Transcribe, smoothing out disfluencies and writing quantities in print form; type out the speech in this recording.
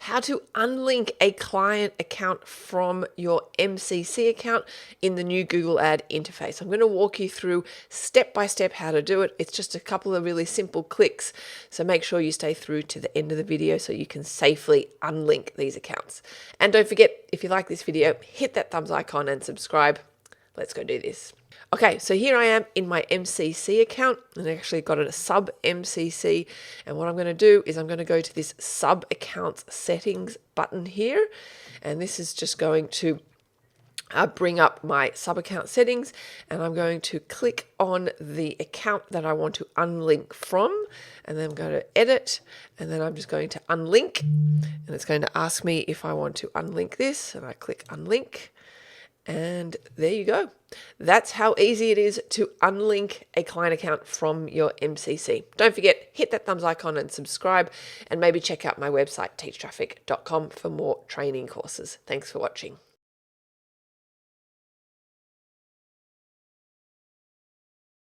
how to unlink a client account from your MCC account in the new Google Ad interface. I'm going to walk you through step by step how to do it. It's just a couple of really simple clicks, so make sure you stay through to the end of the video so you can safely unlink these accounts. And don't forget, if you like this video, hit that thumbs icon and subscribe. Let's go do this. Okay, so here I am in my MCC account, and I actually got a sub MCC. And what I'm going to do is I'm going to go to this sub accounts settings button here, and this is just going to bring up my sub account settings, and I'm going to click on the account that I want to unlink from, and then I'm going to edit, and then I'm just going to unlink, and it's going to ask me if I want to unlink this, and I click unlink. And there you go. That's how easy it is to unlink a client account from your MCC. Don't forget, hit that thumbs icon and subscribe, and maybe check out my website, teachtraffic.com, for more training courses. Thanks for watching.